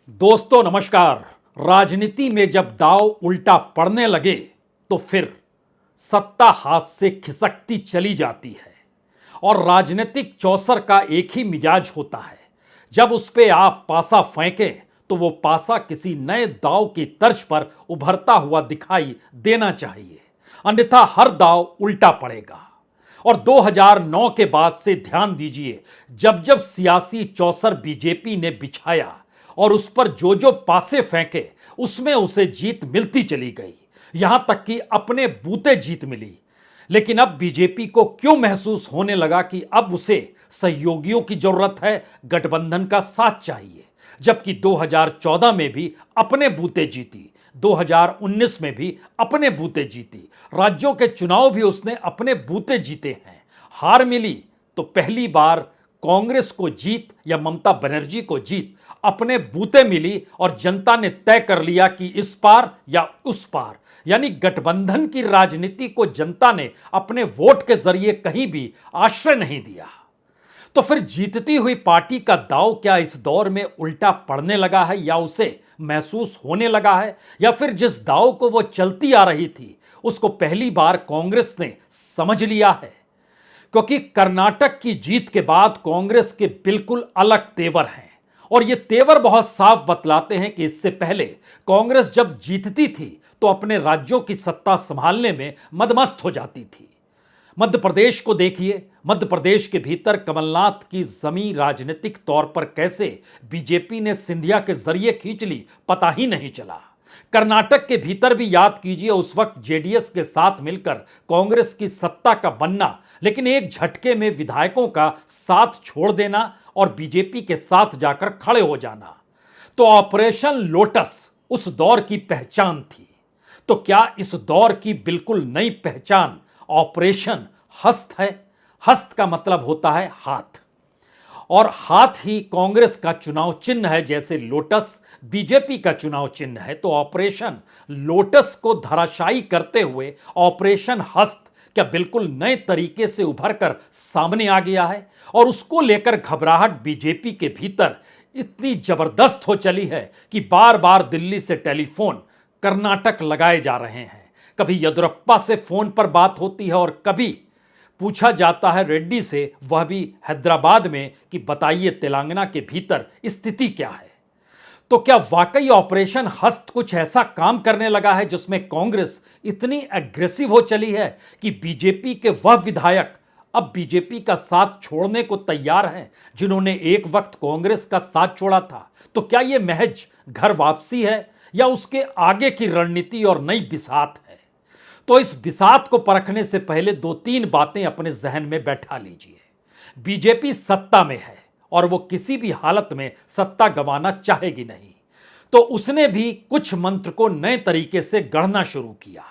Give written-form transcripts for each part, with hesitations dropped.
दोस्तों नमस्कार। राजनीति में जब दांव उल्टा पड़ने लगे तो फिर सत्ता हाथ से खिसकती चली जाती है। और राजनीतिक चौसर का एक ही मिजाज होता है, जब उस पे आप पासा फेंकें तो वो पासा किसी नए दांव की तर्ज पर उभरता हुआ दिखाई देना चाहिए, अन्यथा हर दांव उल्टा पड़ेगा। और 2009 के बाद से ध्यान दीजिए, जब जब सियासी चौसर बीजेपी ने बिछाया और उस पर जो जो पासे फेंके उसमें उसे जीत मिलती चली गई, यहां तक कि अपने बूते जीत मिली। लेकिन अब बीजेपी को क्यों महसूस होने लगा कि अब उसे सहयोगियों की जरूरत है, गठबंधन का साथ चाहिए, जबकि 2014 में भी अपने बूते जीती, 2019 में भी अपने बूते जीती, राज्यों के चुनाव भी उसने अपने बूते जीते हैं। हार मिली तो पहली बार कांग्रेस को जीत या ममता बनर्जी को जीत अपने बूते मिली और जनता ने तय कर लिया कि इस पार या उस पार, यानी गठबंधन की राजनीति को जनता ने अपने वोट के जरिए कहीं भी आश्रय नहीं दिया। तो फिर जीतती हुई पार्टी का दांव क्या इस दौर में उल्टा पड़ने लगा है, या उसे महसूस होने लगा है, या फिर जिस दांव को वो चलती आ रही थी उसको पहली बार कांग्रेस ने समझ लिया है? क्योंकि कर्नाटक की जीत के बाद कांग्रेस के बिल्कुल अलग तेवर हैं, और ये तेवर बहुत साफ बतलाते हैं कि इससे पहले कांग्रेस जब जीतती थी तो अपने राज्यों की सत्ता संभालने में मदमस्त हो जाती थी। मध्य प्रदेश को देखिए, मध्य प्रदेश के भीतर कमलनाथ की जमी राजनीतिक तौर पर कैसे बीजेपी ने सिंधिया के जरिए खींच ली, पता ही नहीं चला। कर्नाटक के भीतर भी याद कीजिए, उस वक्त जेडीएस के साथ मिलकर कांग्रेस की सत्ता का बनना, लेकिन एक झटके में विधायकों का साथ छोड़ देना और बीजेपी के साथ जाकर खड़े हो जाना। तो ऑपरेशन लोटस उस दौर की पहचान थी। तो क्या इस दौर की बिल्कुल नई पहचान ऑपरेशन हस्त है? हस्त का मतलब होता है हाथ, और हाथ ही कांग्रेस का चुनाव चिन्ह है। जैसे लोटस बीजेपी का चुनाव चिन्ह है, तो ऑपरेशन लोटस को धराशायी करते हुए ऑपरेशन हस्त क्या बिल्कुल नए तरीके से उभर कर सामने आ गया है। और उसको लेकर घबराहट बीजेपी के भीतर इतनी जबरदस्त हो चली है कि बार बार दिल्ली से टेलीफोन कर्नाटक लगाए जा रहे हैं। कभी येदियुरप्पा से फोन पर बात होती है और कभी पूछा जाता है रेड्डी से, वह भी हैदराबाद में, कि बताइए तेलंगाना के भीतर स्थिति क्या है। तो क्या वाकई ऑपरेशन हस्त कुछ ऐसा काम करने लगा है जिसमें कांग्रेस इतनी एग्रेसिव हो चली है कि बीजेपी के वह विधायक अब बीजेपी का साथ छोड़ने को तैयार हैं जिन्होंने एक वक्त कांग्रेस का साथ छोड़ा था? तो क्या यह महज घर वापसी है, या उसके आगे की रणनीति और नई बिसात है? तो इस बिसात को परखने से पहले दो तीन बातें अपने जहन में बैठा लीजिए। बीजेपी सत्ता में है और वो किसी भी हालत में सत्ता गंवाना चाहेगी नहीं, तो उसने भी कुछ मंत्र को नए तरीके से गढ़ना शुरू किया।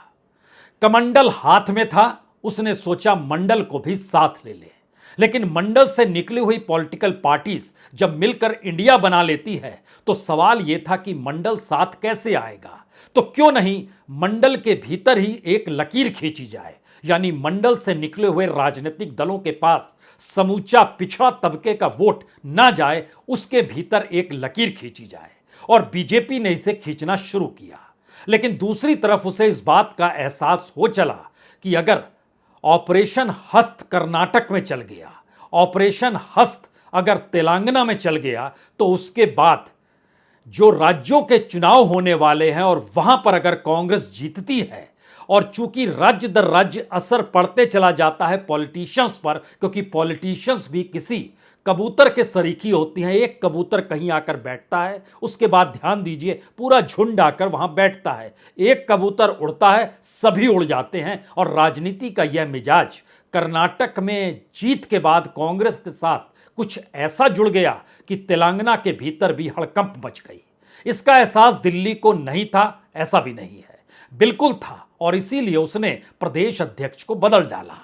कमंडल हाथ में था, उसने सोचा मंडल को भी साथ ले ले। लेकिन मंडल से निकली हुई पॉलिटिकल पार्टीज जब मिलकर इंडिया बना लेती है तो सवाल यह था कि मंडल साथ कैसे आएगा। तो क्यों नहीं मंडल के भीतर ही एक लकीर खींची जाए, यानी मंडल से निकले हुए राजनीतिक दलों के पास समूचा पिछड़ा तबके का वोट ना जाए, उसके भीतर एक लकीर खींची जाए। और बीजेपी ने इसे खींचना शुरू किया। लेकिन दूसरी तरफ उसे इस बात का एहसास हो चला कि अगर ऑपरेशन हस्त कर्नाटक में चल गया, ऑपरेशन हस्त अगर तेलंगाना में चल गया, तो उसके बाद जो राज्यों के चुनाव होने वाले हैं और वहां पर अगर कांग्रेस जीतती है, और चूंकि राज्य दर राज्य असर पड़ते चला जाता है पॉलिटिशियंस पर, क्योंकि पॉलिटिशियंस भी किसी कबूतर के सरीखी होती हैं। एक कबूतर कहीं आकर बैठता है, उसके बाद ध्यान दीजिए पूरा झुंड आकर वहां बैठता है। एक कबूतर उड़ता है, सभी उड़ जाते हैं। और राजनीति का यह मिजाज कर्नाटक में जीत के बाद कांग्रेस के साथ कुछ ऐसा जुड़ गया कि तेलंगाना के भीतर भी हड़कंप मच गई। इसका एहसास दिल्ली को नहीं था, ऐसा भी नहीं है, बिल्कुल था। और इसीलिए उसने प्रदेश अध्यक्ष को बदल डाला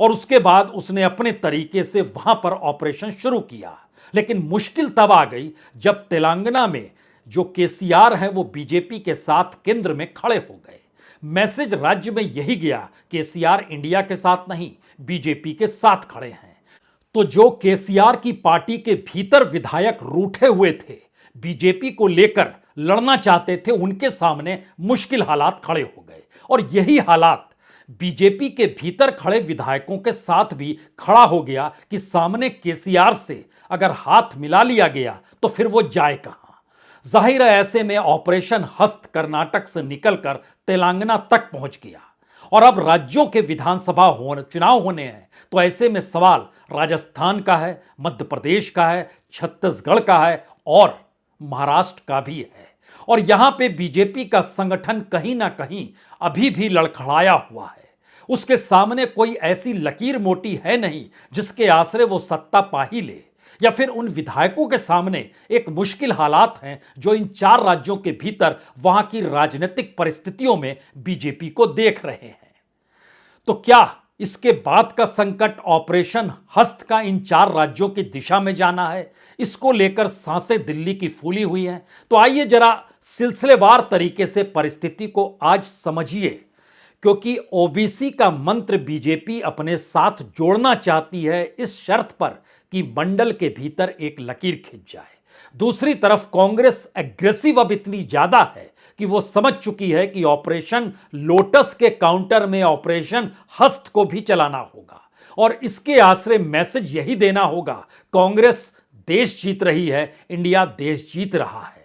और उसके बाद उसने अपने तरीके से वहां पर ऑपरेशन शुरू किया। लेकिन मुश्किल तब आ गई जब तेलंगाना में जो केसीआर हैं वो बीजेपी के साथ केंद्र में खड़े हो गए। मैसेज राज्य में यही गया, केसीआर इंडिया के साथ नहीं, बीजेपी के साथ खड़े हैं। तो जो केसीआर की पार्टी के भीतर विधायक रूठे हुए थे, बीजेपी को लेकर लड़ना चाहते थे उनके सामने मुश्किल हालात खड़े हो गए। और यही हालात बीजेपी के भीतर खड़े विधायकों के साथ भी खड़ा हो गया कि सामने केसीआर से अगर हाथ मिला लिया गया तो फिर वो जाए कहां। जाहिर है ऐसे में ऑपरेशन हस्त कर्नाटक से निकलकर तेलंगाना तक पहुंच गया और अब राज्यों के विधानसभा चुनाव होने हैं। तो ऐसे में सवाल राजस्थान का है, मध्य प्रदेश का है, छत्तीसगढ़ का है और महाराष्ट्र का भी है। और यहां पे बीजेपी का संगठन कहीं ना कहीं अभी भी लड़खड़ाया हुआ है। उसके सामने कोई ऐसी लकीर मोटी है नहीं जिसके आश्रय वो सत्ता पा ही ले, या फिर उन विधायकों के सामने एक मुश्किल हालात हैं जो इन 4 राज्यों के भीतर वहां की राजनीतिक परिस्थितियों में बीजेपी को देख रहे हैं। तो क्या इसके बाद का संकट ऑपरेशन हस्त का इन 4 राज्यों की दिशा में जाना है? इसको लेकर सांसें दिल्ली की फूली हुई हैं। तो आइए जरा सिलसिलेवार तरीके से परिस्थिति को आज समझिए, क्योंकि ओबीसी का मंत्र बीजेपी अपने साथ जोड़ना चाहती है इस शर्त पर कि मंडल के भीतर एक लकीर खिंच जाए। दूसरी तरफ कांग्रेस एग्रेसिव अब इतनी ज्यादा है कि वो समझ चुकी है कि ऑपरेशन लोटस के काउंटर में ऑपरेशन हस्त को भी चलाना होगा और इसके आश्रय मैसेज यही देना होगा, कांग्रेस देश जीत रही है, इंडिया देश जीत रहा है।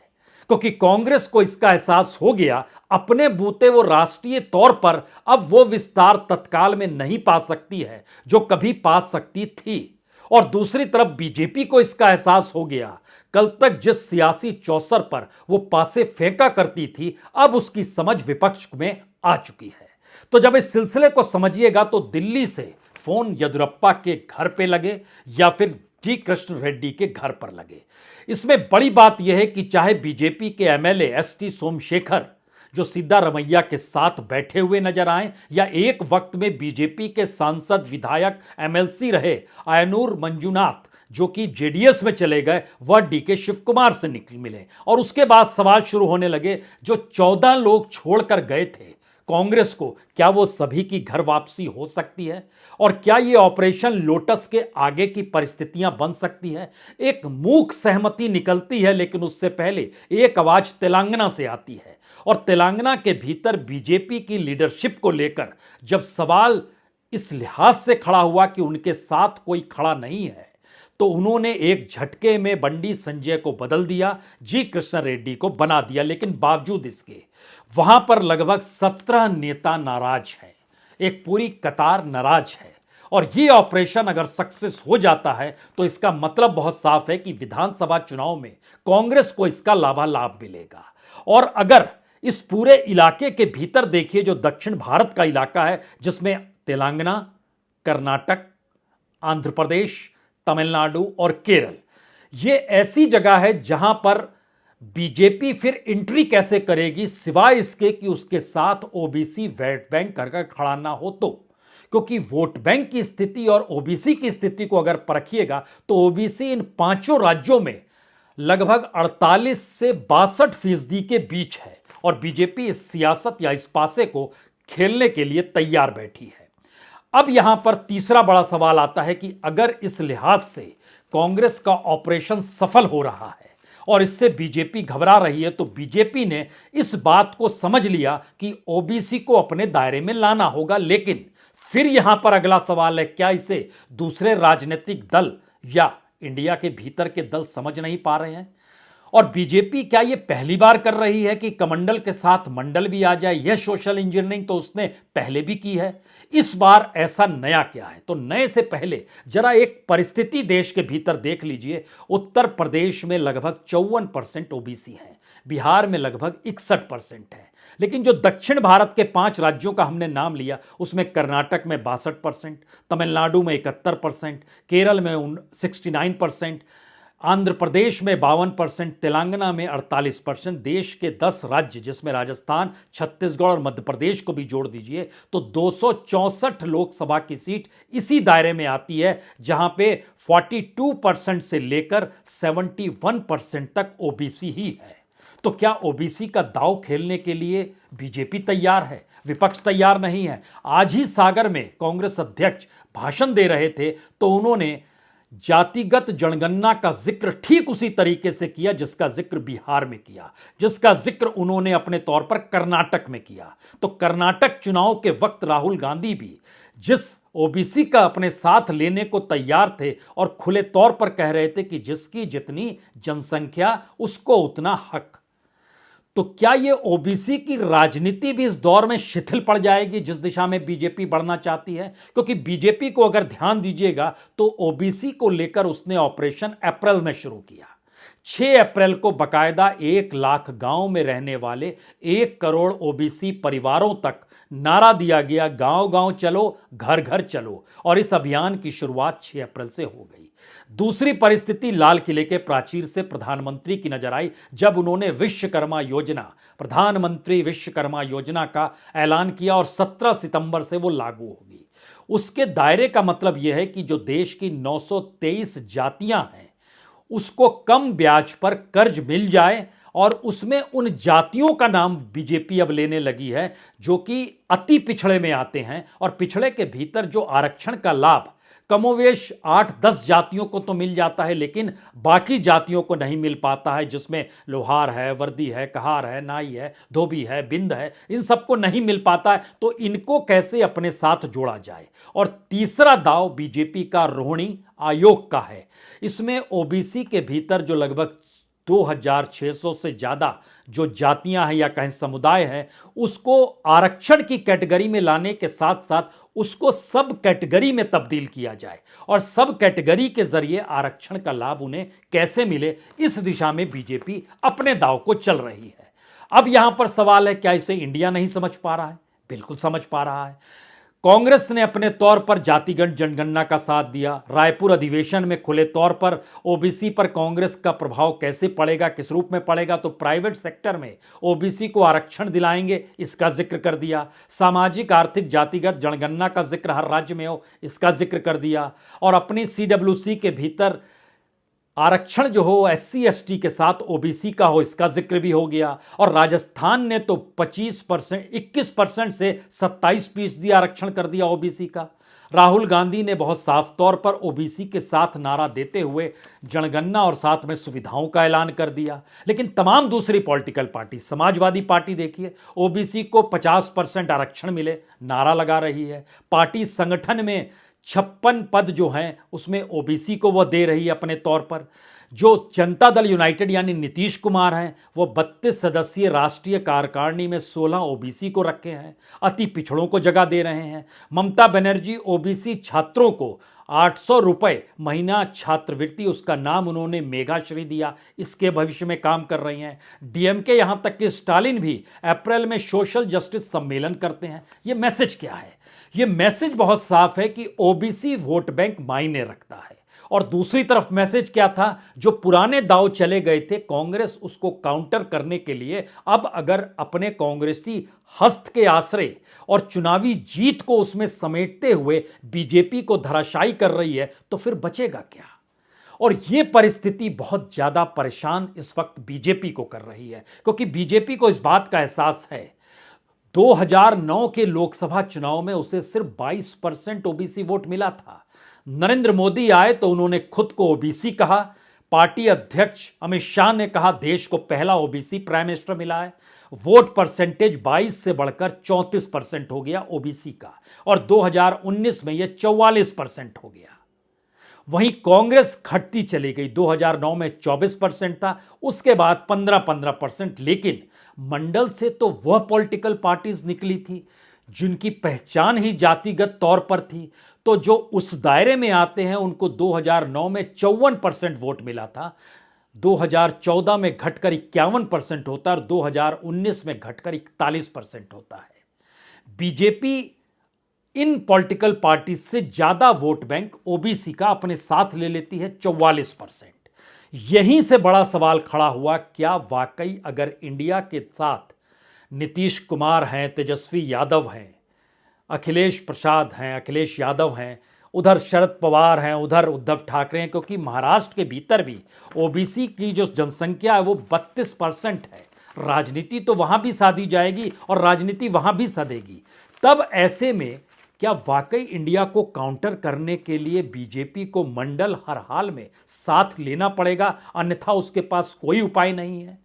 क्योंकि कांग्रेस को इसका एहसास हो गया अपने बूते वो राष्ट्रीय तौर पर अब वो विस्तार तत्काल में नहीं पा सकती है जो कभी पा सकती थी। और दूसरी तरफ बीजेपी को इसका एहसास हो गया कल तक जिस सियासी चौसर पर वो पासे फेंका करती थी अब उसकी समझ विपक्ष में आ चुकी है। तो जब इस सिलसिले को समझिएगा तो दिल्ली से फोन येदियुरप्पा के घर पे लगे या फिर जी कृष्ण रेड्डी के घर पर लगे। इसमें बड़ी बात यह है कि चाहे बीजेपी के एमएलए एसटी सोमशेखर जो सिद्धारमैया के साथ बैठे हुए नजर आए या एक वक्त में बीजेपी के सांसद विधायक एमएलसी रहे आयनूर मंजूनाथ जो कि जेडीएस में चले गए, वह डीके शिव कुमार से निकल मिले। और उसके बाद सवाल शुरू होने लगे, जो 14 लोग छोड़कर गए थे कांग्रेस को, क्या वो सभी की घर वापसी हो सकती है? और क्या ये ऑपरेशन लोटस के आगे की परिस्थितियां बन सकती है? एक मूक सहमति निकलती है, लेकिन उससे पहले एक आवाज तेलंगाना से आती है और तेलंगाना के भीतर बीजेपी की लीडरशिप को लेकर जब सवाल इस लिहाज से खड़ा हुआ कि उनके साथ कोई खड़ा नहीं है, तो उन्होंने एक झटके में बंडी संजय को बदल दिया, जी कृष्ण रेड्डी को बना दिया। लेकिन बावजूद इसके वहां पर लगभग 17 नेता नाराज हैं, एक पूरी कतार नाराज है। और ये ऑपरेशन अगर सक्सेस हो जाता है तो इसका मतलब बहुत साफ है कि विधानसभा चुनाव में कांग्रेस को इसका लाभालाभ मिलेगा। और अगर इस पूरे इलाके के भीतर देखिए, जो दक्षिण भारत का इलाका है जिसमें तेलंगाना, कर्नाटक, आंध्र प्रदेश, तमिलनाडु और केरल, ये ऐसी जगह है जहां पर बीजेपी फिर एंट्री कैसे करेगी सिवाय इसके कि उसके साथ ओबीसी वोट बैंक कर खड़ा ना हो। तो क्योंकि वोट बैंक की स्थिति और ओबीसी की स्थिति को अगर परखिएगा तो ओबीसी इन 5 राज्यों में लगभग 48 से 62% के बीच है और बीजेपी इस सियासत या इस पासे को खेलने के लिए तैयार बैठी है। अब यहां पर तीसरा बड़ा सवाल आता है कि अगर इस लिहाज से कांग्रेस का ऑपरेशन सफल हो रहा है और इससे बीजेपी घबरा रही है, तो बीजेपी ने इस बात को समझ लिया कि ओबीसी को अपने दायरे में लाना होगा। लेकिन फिर यहां पर अगला सवाल है, क्या इसे दूसरे राजनीतिक दल या इंडिया के भीतर के दल समझ नहीं पा रहे हैं? और बीजेपी क्या यह पहली बार कर रही है कि कमंडल के साथ मंडल भी आ जाए? यह सोशल इंजीनियरिंग तो उसने पहले भी की है, इस बार ऐसा नया क्या है? तो नए से पहले जरा एक परिस्थिति देश के भीतर देख लीजिए। उत्तर प्रदेश में लगभग 54% ओबीसी है, बिहार में लगभग 61% है। लेकिन जो दक्षिण भारत के 5 राज्यों का हमने नाम लिया उसमें कर्नाटक में 62%, तमिलनाडु में 71%, केरल में 69%, आंध्र प्रदेश में 52%, तेलंगाना में 48%। देश के 10 राज्य जिसमें राजस्थान, छत्तीसगढ़ और मध्य प्रदेश को भी जोड़ दीजिए तो 264 लोकसभा की सीट इसी दायरे में आती है, जहां पे 42% से लेकर 71% तक ओबीसी ही है। तो क्या ओबीसी का दांव खेलने के लिए बीजेपी तैयार है? विपक्ष तैयार नहीं है। आज ही सागर में कांग्रेस अध्यक्ष भाषण दे रहे थे तो उन्होंने जातिगत जनगणना का जिक्र ठीक उसी तरीके से किया जिसका जिक्र बिहार में किया, जिसका जिक्र उन्होंने अपने तौर पर कर्नाटक में किया। तो कर्नाटक चुनाव के वक्त राहुल गांधी भी जिस ओबीसी का अपने साथ लेने को तैयार थे और खुले तौर पर कह रहे थे कि जिसकी जितनी जनसंख्या उसको उतना हक, तो क्या यह ओबीसी की राजनीति भी इस दौर में शिथिल पड़ जाएगी जिस दिशा में बीजेपी बढ़ना चाहती है? क्योंकि बीजेपी को अगर ध्यान दीजिएगा तो ओबीसी को लेकर उसने ऑपरेशन अप्रैल में शुरू किया। 6 अप्रैल को बकायदा 1 लाख गांव में रहने वाले 1 करोड़ ओबीसी परिवारों तक नारा दिया गया, गांव गांव चलो, घर घर चलो, और इस अभियान की शुरुआत 6 अप्रैल से हो गई। दूसरी परिस्थिति लाल किले के प्राचीर से प्रधानमंत्री की नजर आई जब उन्होंने विश्वकर्मा योजना, प्रधानमंत्री विश्वकर्मा योजना का ऐलान किया और 17 सितंबर से वो लागू होगी। उसके दायरे का मतलब यह है कि जो देश की 923 जातियां हैं उसको कम ब्याज पर कर्ज मिल जाए, और उसमें उन जातियों का नाम बीजेपी अब लेने लगी है जो कि अति पिछड़े में आते हैं, और पिछड़े के भीतर जो आरक्षण का लाभ कमोवेश 8-10 जातियों को तो मिल जाता है लेकिन बाकी जातियों को नहीं मिल पाता है, जिसमें लोहार है, वर्दी है, कहार है, नाई है, धोबी है, बिंद है, इन सबको नहीं मिल पाता है। तो इनको कैसे अपने साथ जोड़ा जाए? और तीसरा दांव बीजेपी का रोहिणी आयोग का है। इसमें ओबीसी के भीतर जो लगभग 2600 से ज्यादा जो जातियां हैं या कहें समुदाय हैं, उसको आरक्षण की कैटेगरी में लाने के साथ साथ उसको सब कैटेगरी में तब्दील किया जाए, और सब कैटेगरी के जरिए आरक्षण का लाभ उन्हें कैसे मिले, इस दिशा में बीजेपी अपने दांव को चल रही है। अब यहां पर सवाल है, क्या इसे इंडिया नहीं समझ पा रहा है? बिल्कुल समझ पा रहा है। कांग्रेस ने अपने तौर पर जातिगत जनगणना का साथ दिया। रायपुर अधिवेशन में खुले तौर पर ओबीसी पर कांग्रेस का प्रभाव कैसे पड़ेगा, किस रूप में पड़ेगा, तो प्राइवेट सेक्टर में ओबीसी को आरक्षण दिलाएंगे, इसका जिक्र कर दिया। सामाजिक आर्थिक जातिगत जनगणना का जिक्र हर राज्य में हो, इसका जिक्र कर दिया। और अपनी सीडब्ल्यूसी के भीतर आरक्षण जो हो एससी एसटी के साथ ओबीसी का हो, इसका जिक्र भी हो गया। और राजस्थान ने तो 25%, 21% से 27% आरक्षण कर दिया ओबीसी का। राहुल गांधी ने बहुत साफ तौर पर ओबीसी के साथ नारा देते हुए जनगणना और साथ में सुविधाओं का ऐलान कर दिया। लेकिन तमाम दूसरी पॉलिटिकल पार्टी, समाजवादी पार्टी देखिए, ओबीसी को 50% आरक्षण मिले नारा लगा रही है। पार्टी संगठन में 56 पद जो हैं उसमें ओबीसी को वह दे रही है अपने तौर पर। जो जनता दल यूनाइटेड यानी नीतीश कुमार हैं, वो 32 सदस्यीय राष्ट्रीय कार्यकारिणी में 16 ओबीसी को रखे हैं, अति पिछड़ों को जगह दे रहे हैं। ममता बनर्जी ओबीसी छात्रों को 800 रुपए महीना छात्रवृत्ति, उसका नाम उन्होंने मेघाश्री दिया, इसके भविष्य में काम कर रही हैं। डीएमके यहां तक कि स्टालिन भी अप्रैल में सोशल जस्टिस सम्मेलन करते हैं। यह मैसेज क्या है? यह मैसेज बहुत साफ है कि ओबीसी वोट बैंक मायने रखता है। और दूसरी तरफ मैसेज क्या था? जो पुराने दांव चले गए थे, कांग्रेस उसको काउंटर करने के लिए अब अगर अपने कांग्रेसी हस्त के आश्रय और चुनावी जीत को उसमें समेटते हुए बीजेपी को धराशायी कर रही है, तो फिर बचेगा क्या? और यह परिस्थिति बहुत ज्यादा परेशान इस वक्त बीजेपी को कर रही है, क्योंकि बीजेपी को इस बात का एहसास है 2009 के लोकसभा चुनाव में उसे सिर्फ 22% ओबीसी वोट मिला था। नरेंद्र मोदी आए तो उन्होंने खुद को ओबीसी कहा। पार्टी अध्यक्ष अमित शाह ने कहा देश को पहला ओबीसी प्राइम मिनिस्टर मिला है। वोट परसेंटेज 22 से बढ़कर 34% हो गया ओबीसी का, और 2019 में यह 44% हो गया। वहीं कांग्रेस घटती चली गई, 2009 में 24% था, उसके बाद 15-15%। लेकिन मंडल से तो वह पॉलिटिकल पार्टीज निकली थी जिनकी पहचान ही जातिगत तौर पर थी, तो जो उस दायरे में आते हैं उनको 2009 में 54% वोट मिला था, 2014 में घटकर 51% होता है और 2019 में घटकर 41% होता है। बीजेपी इन पॉलिटिकल पार्टी से ज्यादा वोट बैंक ओबीसी का अपने साथ ले लेती है, 44%। यहीं से बड़ा सवाल खड़ा हुआ, क्या वाकई अगर इंडिया के साथ नीतीश कुमार हैं, तेजस्वी यादव हैं, अखिलेश प्रसाद हैं, अखिलेश यादव हैं, उधर शरद पवार हैं, उधर उद्धव ठाकरे हैं, क्योंकि महाराष्ट्र के भीतर भी ओबीसी की जो जनसंख्या है वो 32% है। राजनीति तो वहां भी साधी जाएगी और राजनीति वहां भी सधेगी। तब ऐसे में क्या वाकई इंडिया को काउंटर करने के लिए बीजेपी को मंडल हर हाल में साथ लेना पड़ेगा, अन्यथा उसके पास कोई उपाय नहीं है?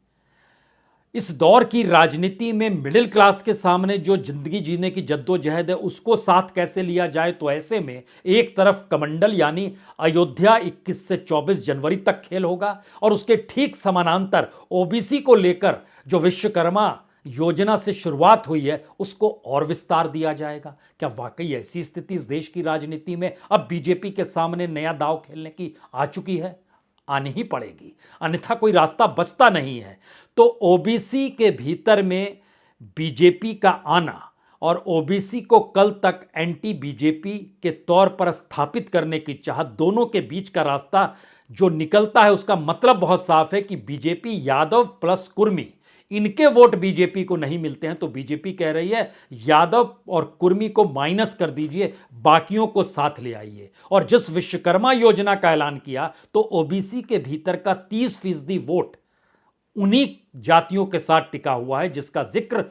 इस दौर की राजनीति में मिडिल क्लास के सामने जो जिंदगी जीने की जद्दोजहद है उसको साथ कैसे लिया जाए? तो ऐसे में एक तरफ कमंडल यानी अयोध्या 21 से 24 जनवरी तक खेल होगा और उसके ठीक समानांतर ओबीसी को लेकर जो विश्वकर्मा योजना से शुरुआत हुई है उसको और विस्तार दिया जाएगा। क्या वाकई ऐसी स्थिति इस देश की राजनीति में अब बीजेपी के सामने नया दांव खेलने की आ चुकी है? आनी ही पड़ेगी, अन्यथा कोई रास्ता बचता नहीं है। तो ओबीसी के भीतर में बीजेपी का आना और ओबीसी को कल तक एंटी बीजेपी के तौर पर स्थापित करने की चाहत, दोनों के बीच का रास्ता जो निकलता है उसका मतलब बहुत साफ है कि बीजेपी यादव प्लस कुर्मी, इनके वोट बीजेपी को नहीं मिलते हैं तो बीजेपी कह रही है यादव और कुर्मी को माइनस कर दीजिए, बाकियों को साथ ले आइए। और जिस विश्वकर्मा योजना का ऐलान किया तो ओबीसी के भीतर का 30% वोट उन्हीं जातियों के साथ टिका हुआ है जिसका जिक्र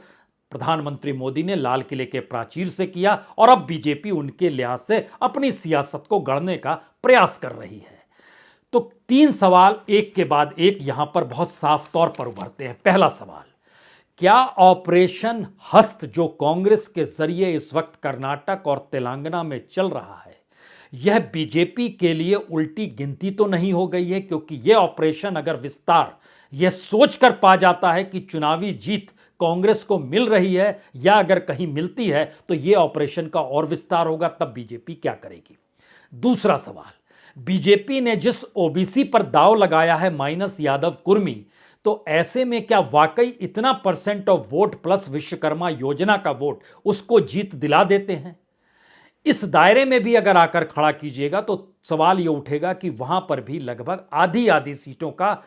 प्रधानमंत्री मोदी ने लाल किले के प्राचीर से किया और अब बीजेपी उनके लिहाज से अपनी सियासत को गढ़ने का प्रयास कर रही है। तो 3 सवाल एक के बाद एक यहां पर बहुत साफ तौर पर उभरते हैं। पहला सवाल, क्या ऑपरेशन हस्त जो कांग्रेस के जरिए इस वक्त कर्नाटक और तेलंगाना में चल रहा है, यह बीजेपी के लिए उल्टी गिनती तो नहीं हो गई है? क्योंकि यह ऑपरेशन अगर विस्तार यह सोचकर पा जाता है कि चुनावी जीत कांग्रेस को मिल रही है या अगर कहीं मिलती है तो यह ऑपरेशन का और विस्तार होगा, तब बीजेपी क्या करेगी? दूसरा सवाल, बीजेपी ने जिस ओबीसी पर दांव लगाया है माइनस यादव कुर्मी, तो ऐसे में क्या वाकई इतना % ऑफ वोट प्लस विश्वकर्मा योजना का वोट उसको जीत दिला देते हैं? इस दायरे में भी अगर आकर खड़ा कीजिएगा तो सवाल यह उठेगा कि वहां पर भी लगभग आधी आधी सीटों का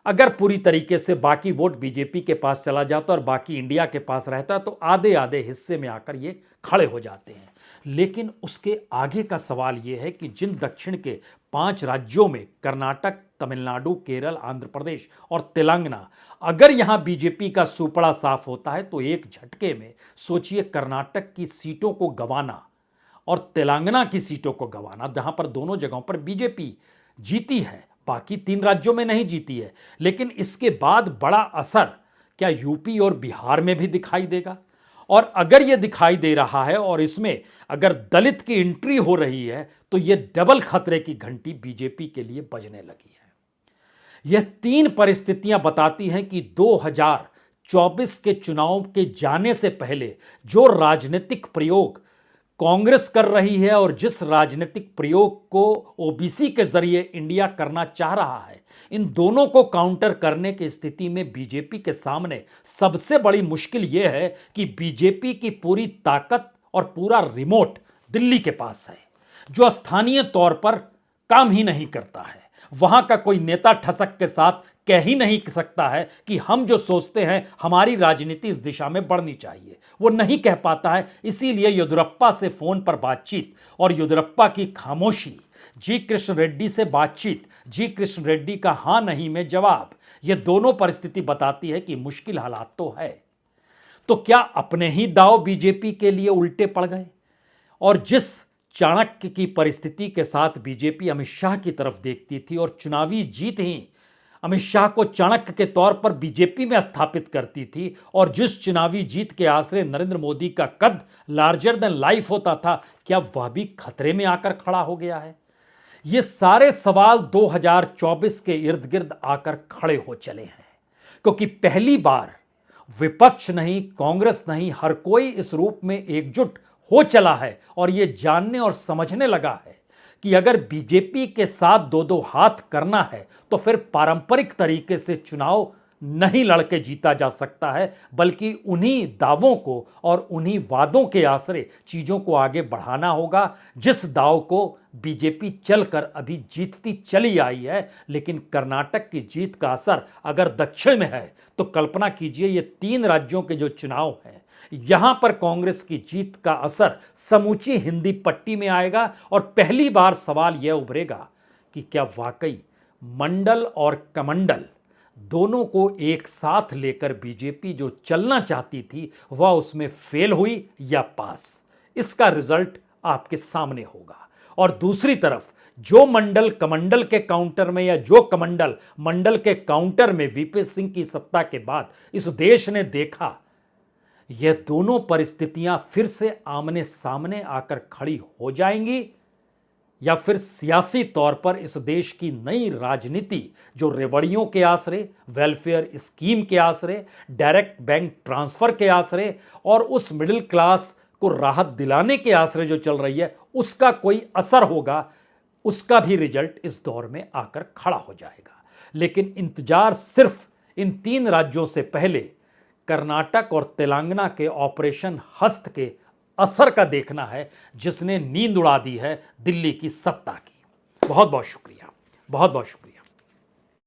अगर पूरी तरीके से बाकी वोट बीजेपी के पास चला जाता और बाकी इंडिया के पास रहता तो आधे आधे हिस्से में आकर ये खड़े हो जाते हैं। लेकिन उसके आगे का सवाल यह है कि जिन दक्षिण के 5 राज्यों में कर्नाटक, तमिलनाडु, केरल, आंध्र प्रदेश और तेलंगाना, अगर यहां बीजेपी का सुपड़ा साफ होता है तो एक झटके में सोचिए कर्नाटक की सीटों को गंवाना और तेलंगाना की सीटों को गंवाना, जहां पर दोनों जगहों पर बीजेपी जीती है, बाकी 3 राज्यों में नहीं जीती है। लेकिन इसके बाद बड़ा असर क्या यूपी और बिहार में भी दिखाई देगा? और अगर यह दिखाई दे रहा है और इसमें अगर दलित की एंट्री हो रही है तो यह डबल खतरे की घंटी बीजेपी के लिए बजने लगी है। यह 3 परिस्थितियां बताती हैं कि 2024 के चुनाव के जाने से पहले जो राजनीतिक प्रयोग कांग्रेस कर रही है और जिस राजनीतिक प्रयोग को ओबीसी के जरिए इंडिया करना चाह रहा है, इन दोनों को काउंटर करने की स्थिति में बीजेपी के सामने सबसे बड़ी मुश्किल यह है कि बीजेपी की पूरी ताकत और पूरा रिमोट दिल्ली के पास है, जो स्थानीय तौर पर काम ही नहीं करता है। वहां का कोई नेता ठसक के साथ कह ही नहीं सकता है कि हम जो सोचते हैं हमारी राजनीति इस दिशा में बढ़नी चाहिए, वो नहीं कह पाता है। इसीलिए येदियुरप्पा से फोन पर बातचीत और येदियुरप्पा की खामोशी, जी कृष्ण रेड्डी से बातचीत, जी कृष्ण रेड्डी का हां नहीं में जवाब, ये दोनों परिस्थिति बताती है कि मुश्किल हालात तो है। तो क्या अपने ही दांव बीजेपी के लिए उल्टे पड़ गए? और जिस चाणक्य की परिस्थिति के साथ बीजेपी अमित शाह की तरफ देखती थी और चुनावी जीत ही अमित शाह को चाणक्य के तौर पर बीजेपी में स्थापित करती थी, और जिस चुनावी जीत के आश्रय नरेंद्र मोदी का कद लार्जर देन लाइफ होता था, क्या वह भी खतरे में आकर खड़ा हो गया है? ये सारे सवाल 2024 के इर्द गिर्द आकर खड़े हो चले हैं, क्योंकि पहली बार विपक्ष नहीं, कांग्रेस नहीं, हर कोई इस रूप में एकजुट हो चला है और यह जानने और समझने लगा है कि अगर बीजेपी के साथ दो दो हाथ करना है तो फिर पारंपरिक तरीके से चुनाव नहीं लड़के जीता जा सकता है, बल्कि उन्हीं दावों को और उन्हीं वादों के आश्रय चीजों को आगे बढ़ाना होगा, जिस दाव को बीजेपी चलकर अभी जीतती चली आई है। लेकिन कर्नाटक की जीत का असर अगर दक्षिण में है तो कल्पना कीजिए ये 3 राज्यों के जो चुनाव हैं, यहां पर कांग्रेस की जीत का असर समूची हिंदी पट्टी में आएगा। और पहली बार सवाल यह उभरेगा कि क्या वाकई मंडल और कमंडल दोनों को एक साथ लेकर बीजेपी जो चलना चाहती थी वह उसमें फेल हुई या पास? इसका रिजल्ट आपके सामने होगा। और दूसरी तरफ जो मंडल कमंडल के काउंटर में या जो कमंडल मंडल के काउंटर में वीपी सिंह की सत्ता के बाद इस देश ने देखा, यह दोनों परिस्थितियां फिर से आमने सामने आकर खड़ी हो जाएंगी, या फिर सियासी तौर पर इस देश की नई राजनीति जो रेवड़ियों के आसरे, वेलफेयर स्कीम के आसरे, डायरेक्ट बैंक ट्रांसफर के आसरे और उस मिडिल क्लास को राहत दिलाने के आसरे जो चल रही है, उसका कोई असर होगा, उसका भी रिजल्ट इस दौर में आकर खड़ा हो जाएगा। लेकिन इंतजार सिर्फ इन 3 राज्यों से पहले कर्नाटक और तेलंगाना के ऑपरेशन हस्त के असर का देखना है, जिसने नींद उड़ा दी है दिल्ली की सत्ता की। बहुत बहुत शुक्रिया, बहुत बहुत शुक्रिया।